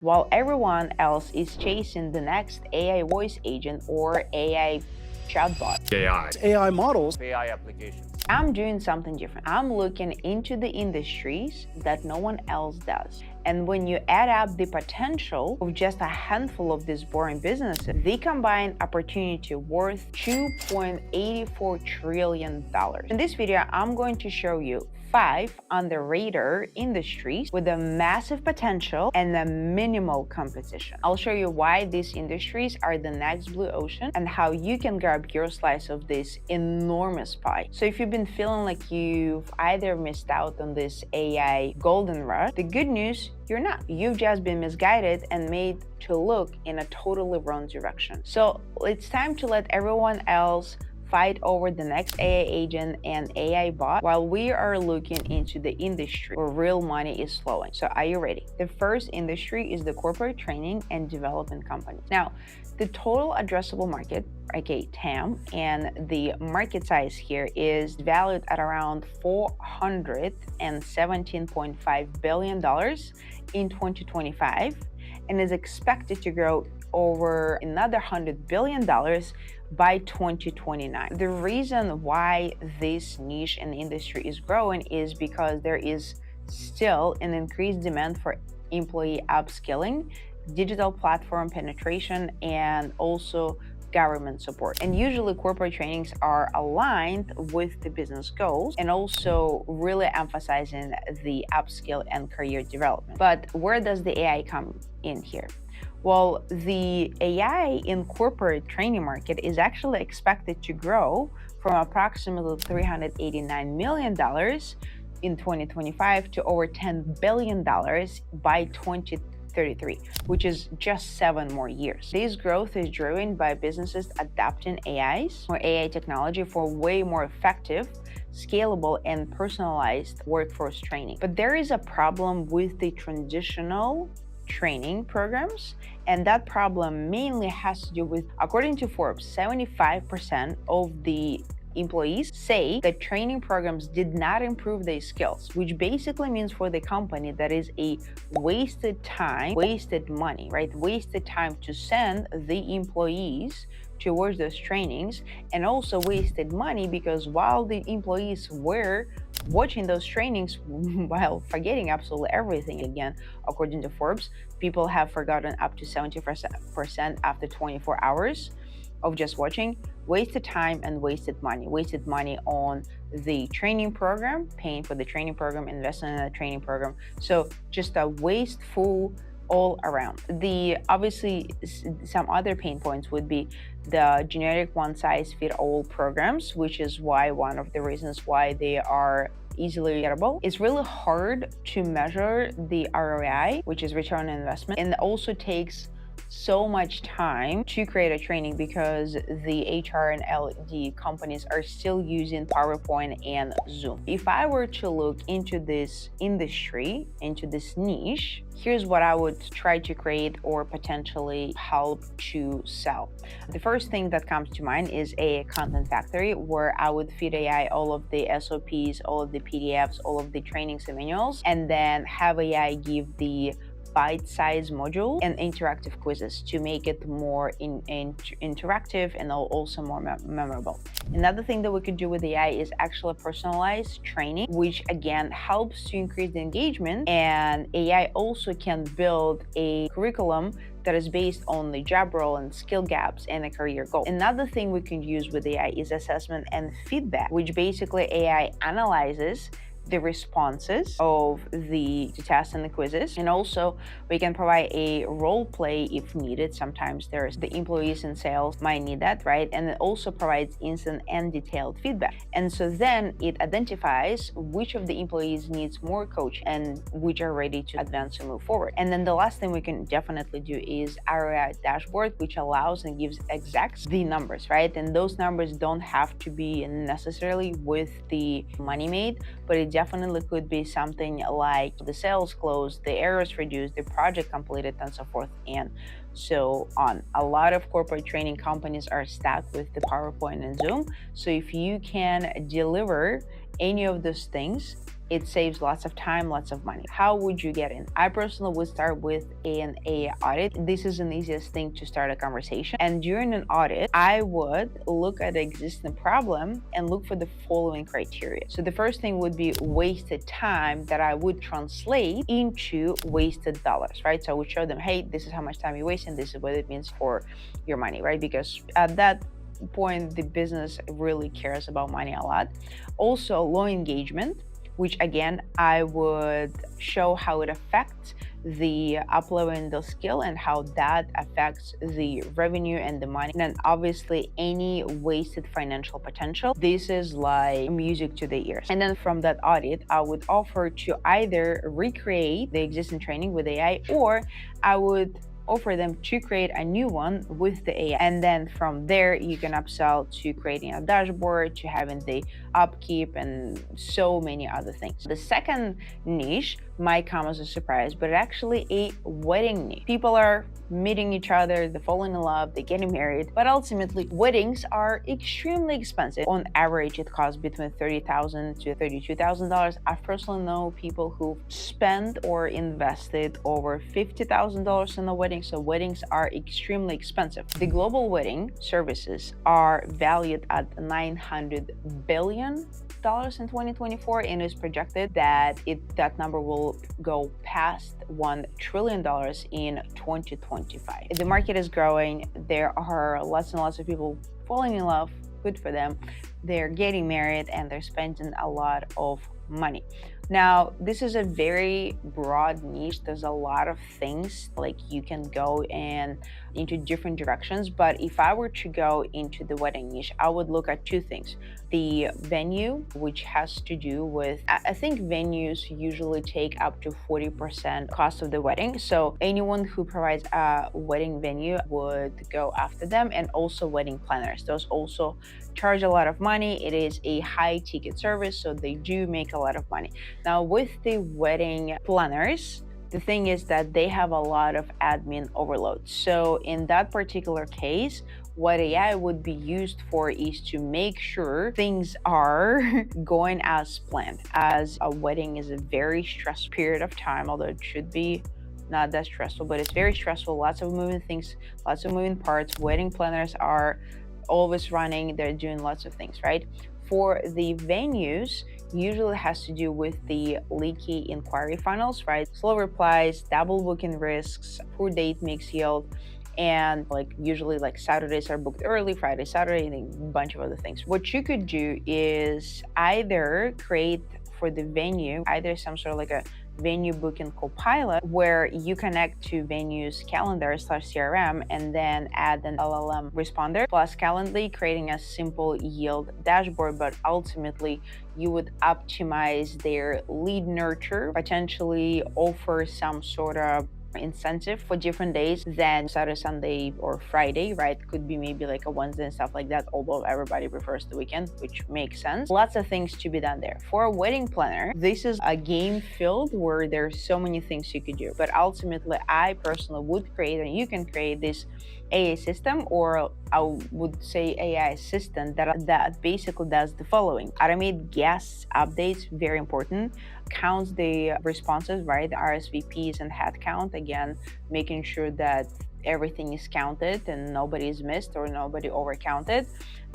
while everyone else is chasing the next AI voice agent or AI chatbot. AI models, AI applications. I'm doing something different. I'm looking into the industries that no one else does. And when you add up the potential of just a handful of these boring businesses, they combine opportunity worth $2.84 trillion. In this video, I'm going to show you 5 under-radar industries with a massive potential and a minimal competition. I'll show you why these industries are the next blue ocean and how you can grab your slice of this enormous pie. So if you've been feeling like you've either missed out on this AI golden rush, the good news, you're not. You've just been misguided and made to look in a totally wrong direction. So it's time to let everyone else fight over the next AI agent and AI bot while we are looking into the industry where real money is flowing. So are you ready? The first industry is the corporate training and development company. Now, the total addressable market, aka TAM, and the market size here is valued at around $417.5 billion in 2025 and is expected to grow over another $100 billion by 2029. The reason why this niche in the industry is growing is because there is still an increased demand for employee upskilling, digital platform penetration, and also government support. And usually corporate trainings are aligned with the business goals and also really emphasizing the upskill and career development. But where does the AI come in here? Well, the AI in corporate training market is actually expected to grow from approximately $389 million in 2025 to over $10 billion by 2033, which is just 7 more years. This growth is driven by businesses adopting AIs or AI technology for way more effective, scalable, and personalized workforce training. But there is a problem with the traditional training programs, and that problem mainly has to do with, according to Forbes, 75% of the employees say that training programs did not improve their skills, which basically means for the company that is a wasted time, wasted money, right? Wasted time to send the employees towards those trainings, and also wasted money because while the employees were watching those trainings while forgetting absolutely everything again, according to Forbes, people have forgotten up to 70% after 24 hours of just watching. Wasted time and wasted money. Wasted money on the training program, paying for the training program, investing in the training program. So just a wasteful all around. The obviously some other pain points would be the generic one-size-fits-all programs, which is why one of the reasons why they are easily gettable. It's really hard to measure the ROI, which is return on investment, and it also takes so much time to create a training because the HR and LD companies are still using PowerPoint and Zoom. If I were to look into this industry, into this niche, here's what I would try to create or potentially help to sell. The first thing that comes to mind is a content factory where I would feed AI all of the SOPs, all of the PDFs, all of the trainings and manuals, and then have AI give the bite-sized module and interactive quizzes to make it more interactive and also more memorable. Another thing that we could do with AI is actually personalized training, which again helps to increase the engagement, and AI also can build a curriculum that is based on the job role and skill gaps and a career goal. Another thing we can use with AI is assessment and feedback, which basically AI analyzes the responses of the tests and the quizzes, and also we can provide a role play if needed. Sometimes there's the employees in sales might need that, right? And it also provides instant and detailed feedback, and so then it identifies which of the employees needs more coach and which are ready to advance and move forward. And then the last thing we can definitely do is ROI dashboard, which allows and gives execs the numbers, right? And those numbers don't have to be necessarily with the money made, but it definitely could be something like the sales closed, the errors reduced, the project completed, and so forth and so on. A lot of corporate training companies are stuck with the PowerPoint and Zoom. So if you can deliver any of those things it saves lots of time, lots of money. How would you get in? I personally would start with an AI audit. This is an easiest thing to start a conversation. And during an audit, I would look at the existing problem and look for the following criteria. So the first thing would be wasted time that I would translate into wasted dollars, right? So I would show them, hey, this is how much time you're wasting. This is what it means for your money, right? Because at that point, the business really cares about money a lot. Also, low engagement, which again, I would show how it affects the upleveling the skill and how that affects the revenue and the money. And then obviously any wasted financial potential. This is like music to the ears. And then from that audit, I would offer to either recreate the existing training with AI, or I would offer them to create a new one with the AI. And then from there, you can upsell to creating a dashboard, to having the upkeep, and so many other things. The second niche might come as a surprise, but actually a wedding niche. People are meeting each other, they're falling in love, they're getting married, but ultimately weddings are extremely expensive. On average, it costs between $30,000 to $32,000. I personally know people who spent or invested over $50,000 in a wedding, so weddings are extremely expensive. The global wedding services are valued at $900 billion in 2024, and it's projected that that number will go past $1 trillion in 2025. The market is growing. There are lots and lots of people falling in love. Good for them. They're getting married and they're spending a lot of money. Now, this is a very broad niche. There's a lot of things, like you can go into different directions. But if I were to go into the wedding niche, I would look at two things. The venue, which has to do with, I think venues usually take up to 40% cost of the wedding. So anyone who provides a wedding venue would go after them, and also wedding planners. Those also charge a lot of money. It is a high ticket service, so they do make a lot of money. Now, with the wedding planners, the thing is that they have a lot of admin overload. So in that particular case, what AI would be used for is to make sure things are going as planned, as a wedding is a very stressful period of time, although it should be not that stressful, but it's very stressful. Lots of moving things, lots of moving parts. Wedding planners are always running, they're doing lots of things, right? For the venues, usually has to do with the leaky inquiry funnels, right? Slow replies, double booking risks, poor date mix yield, and like usually like Saturdays are booked early, Friday, Saturday, and a bunch of other things. What you could do is either create for the venue, either some sort of like a venue booking copilot where you connect to venue's calendar/CRM and then add an LLM responder plus Calendly, creating a simple yield dashboard. But ultimately, you would optimize their lead nurture, potentially offer some sort of incentive for different days than Saturday, Sunday, or Friday, right? Could be maybe like a Wednesday and stuff like that, although everybody prefers the weekend, which makes sense. Lots of things to be done there. For a wedding planner, this is a game field where there's so many things you could do. But ultimately, I personally would create, and you can create this AI system, or I would say AI assistant that basically does the following: automate guests updates, very important, counts the responses, right, the RSVPs and head count, again making sure that everything is counted and nobody is missed or nobody overcounted.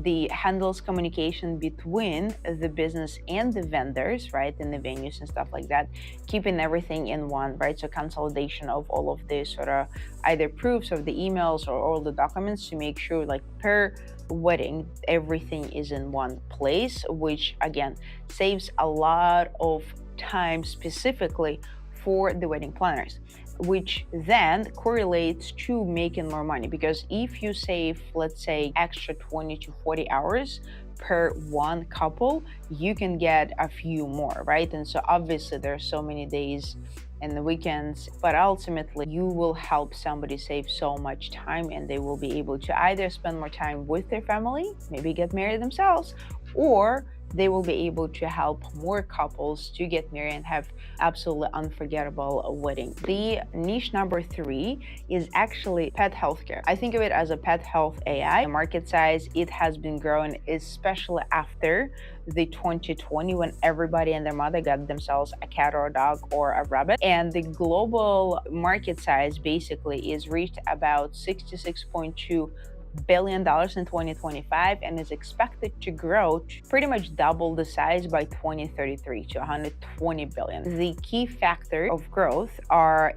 The handles communication between the business and the vendors, right, and the venues and stuff like that, keeping everything in one, right? So consolidation of all of this sort of either proofs of the emails or all the documents to make sure like per wedding everything is in one place, which again saves a lot of time specifically for the wedding planners, which then correlates to making more money. Because if you save, let's say, extra 20 to 40 hours per one couple, you can get a few more, right? And so obviously there are so many days and the weekends, but ultimately you will help somebody save so much time, and they will be able to either spend more time with their family, maybe get married themselves, or they will be able to help more couples to get married and have absolutely unforgettable wedding. The niche number 3 is actually pet healthcare. I think of it as a pet health AI. The market size, it has been growing, especially after the 2020 when everybody and their mother got themselves a cat or a dog or a rabbit. And the global market size basically is reached about $66.2 billion in 2025 and is expected to grow to pretty much double the size by 2033 to 120 billion. The key factor of growth are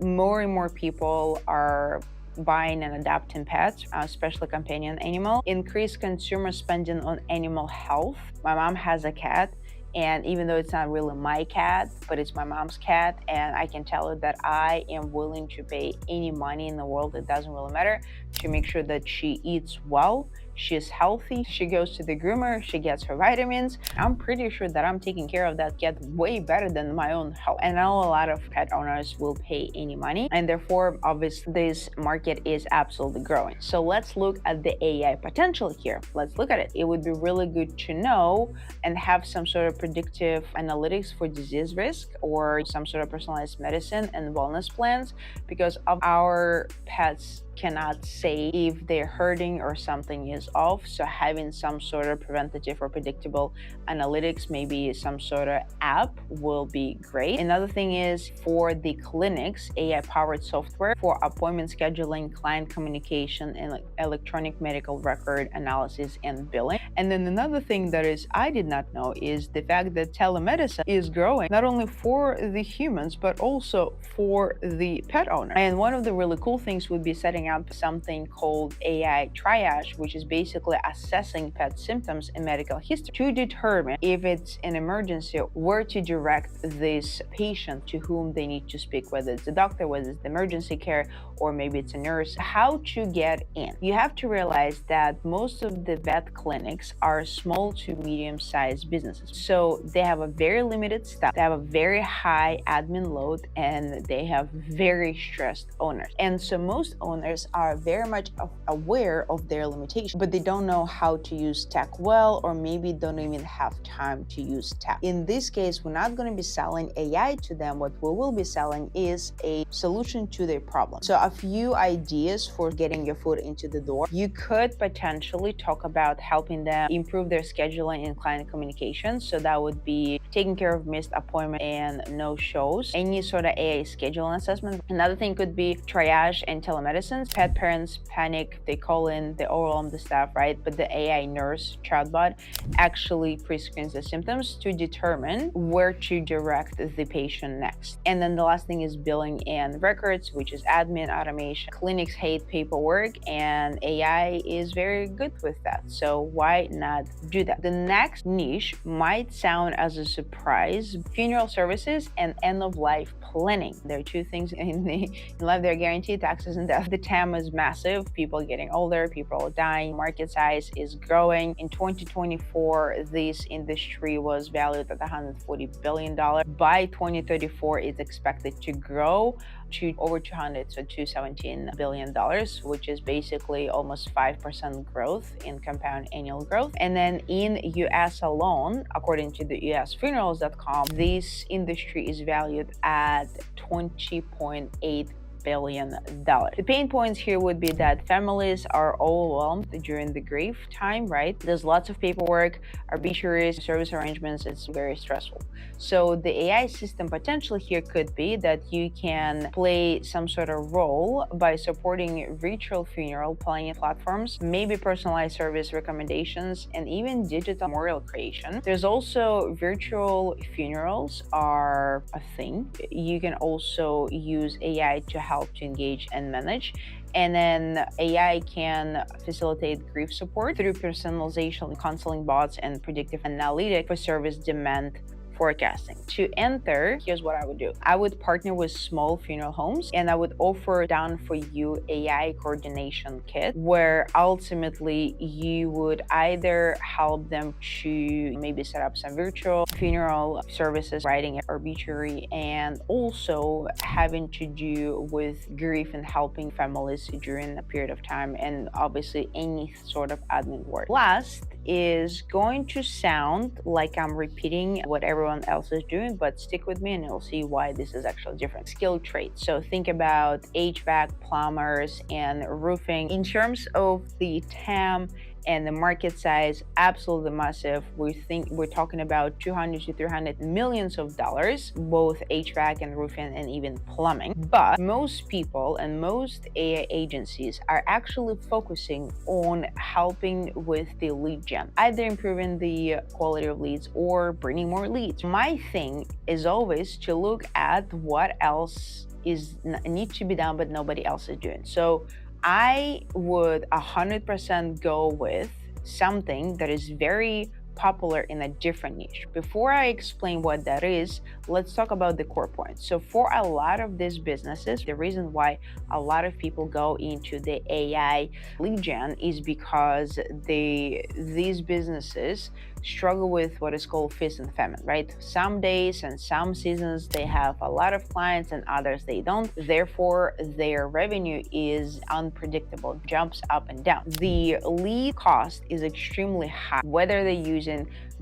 more and more people are buying and adopting pets, especially companion animal, increase consumer spending on animal health. My mom has a cat, and even though it's not really my cat, but it's my mom's cat, and I can tell her that I am willing to pay any money in the world, it doesn't really matter, to make sure that she eats well, she's healthy, she goes to the groomer, she gets her vitamins. I'm pretty sure that I'm taking care of that cat way better than my own health. And I know a lot of pet owners will pay any money, and therefore, obviously, this market is absolutely growing. So let's look at the AI potential here. Let's look at it. It would be really good to know and have some sort of predictive analytics for disease risk or some sort of personalized medicine and wellness plans, because of our pets cannot say if they're hurting or something is off. So having some sort of preventative or predictable analytics, maybe some sort of app, will be great. Another thing is for the clinics, AI-powered software for appointment scheduling, client communication, and electronic medical record analysis and billing. And then another thing that is I did not know is the fact that telemedicine is growing not only for the humans but also for the pet owner. And one of the really cool things would be setting up something called AI triage, which is basically assessing pet symptoms and medical history to determine if it's an emergency, where to direct this patient to whom they need to speak, whether it's a doctor, whether it's the emergency care, or maybe it's a nurse, how to get in. You have to realize that most of the vet clinics are small to medium-sized businesses. So they have a very limited staff, they have a very high admin load, and they have very stressed owners. And so most owners are very much aware of their limitations, but they don't know how to use tech well, or maybe don't even have time to use tech. In this case, we're not going to be selling AI to them. What we will be selling is a solution to their problem. So a few ideas for getting your foot into the door. You could potentially talk about helping them improve their scheduling and client communication. So that would be taking care of missed appointments and no shows, any sort of AI scheduling assessment. Another thing could be triage and telemedicine. Pet parents panic, they call in, they overwhelm the staff, right? But the AI nurse chatbot actually pre-screens the symptoms to determine where to direct the patient next. And then the last thing is billing and records, which is admin automation. Clinics hate paperwork, and AI is very good with that. So why not do that? The next niche might sound as a surprise: funeral services and end-of-life planning. There are two things in life that are guaranteed: taxes and death. The TAM is massive. People are getting older, people are dying, market size is growing. In 2024, this industry was valued at $140 billion. By 2034, it's expected to grow to over 200, so $217 billion, which is basically almost 5% growth in compound annual growth. And then in US alone, according to the usfunerals.com, this industry is valued at $20.8 billion. The pain points here would be that families are overwhelmed during the grief time, right? There's lots of paperwork, obituaries, service arrangements. It's very stressful. So the AI system potential here could be that you can play some sort of role by supporting virtual funeral planning platforms, maybe personalized service recommendations, and even digital memorial creation. There's also virtual funerals are a thing. You can also use AI to help to engage and manage. And then AI can facilitate grief support through personalization, counseling bots, and predictive analytics for service demand forecasting. To enter, here's what I would do. I would partner with small funeral homes, and I would offer done for you AI coordination kit, where ultimately you would either help them to maybe set up some virtual funeral services, writing an obituary, and also having to do with grief and helping families during a period of time, and obviously any sort of admin work. Last is going to sound like I'm repeating what everyone else is doing, but stick with me and you'll see why this is actually different. Skill traits. So think about HVAC, plumbers, and roofing. In terms of the TAM and the market size, absolutely massive. We're talking about 200 to 300 millions of dollars, both HVAC and roofing and even plumbing. But most people and most AI agencies are actually focusing on helping with the lead gen, either improving the quality of leads or bringing more leads. My thing is always to look at what else needs to be done but nobody else is doing. So I would 100% go with something that is very popular in a different niche. Before I explain what that is, let's talk about the core points. So for a lot of these businesses, the reason why a lot of people go into the AI lead gen is because these businesses struggle with what is called feast and famine, right? Some days and some seasons they have a lot of clients and others they don't. Therefore, their revenue is unpredictable, jumps up and down. The lead cost is extremely high, whether they're using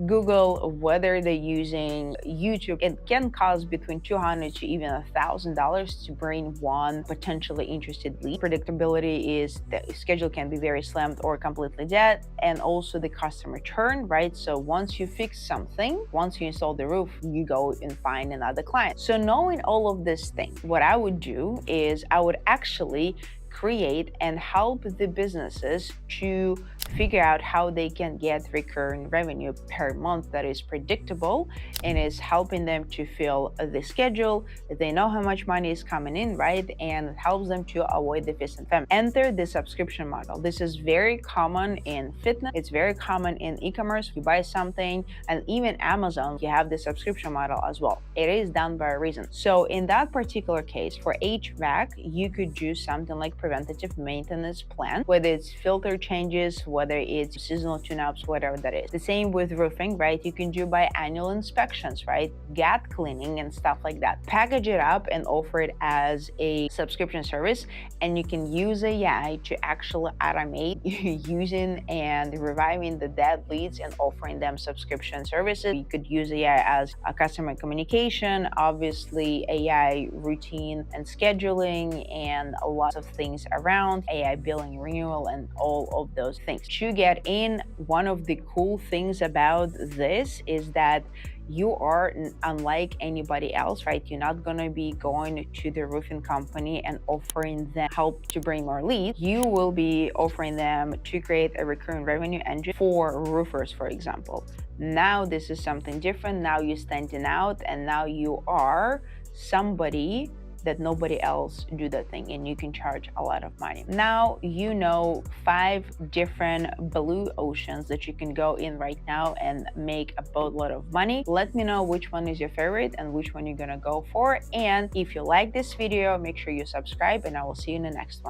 Google, whether they're using YouTube. It can cost between $200 to even $1,000 to bring one potentially interested lead. Predictability is the schedule can be very slammed or completely dead, and also the customer churn, right? So once you fix something, once you install the roof, you go and find another client. So knowing all of these things, what I would do is I would actually create and help the businesses to figure out how they can get recurring revenue per month that is predictable and is helping them to fill the schedule. They know how much money is coming in, right? And it helps them to avoid the feast and famine. Enter the subscription model. This is very common in fitness. It's very common in e-commerce. You buy something, and even Amazon, you have the subscription model as well. It is done by a reason. So in that particular case, for HVAC, you could do something like preventative maintenance plan, whether it's filter changes, whether it's seasonal tune-ups, whatever that is. The same with roofing, right? You can do by annual inspections, right? Gap cleaning and stuff like that. Package it up and offer it as a subscription service, and you can use AI to actually automate using and reviving the dead leads and offering them subscription services. You could use AI as a customer communication, obviously AI routine and scheduling, and a lot of things around AI billing, renewal, and all of those things. To get in, one of the cool things about this is that you are unlike anybody else, right? You're not going to be going to the roofing company and offering them help to bring more leads. You will be offering them to create a recurring revenue engine for roofers, for example. Now this is something different. Now you're standing out, and now you are somebody that nobody else do that thing, and you can charge a lot of money. Now you know 5 different blue oceans that you can go in right now and make a boatload of money. Let me know which one is your favorite and which one you're gonna go for. And if you like this video, make sure you subscribe, and I will see you in the next one.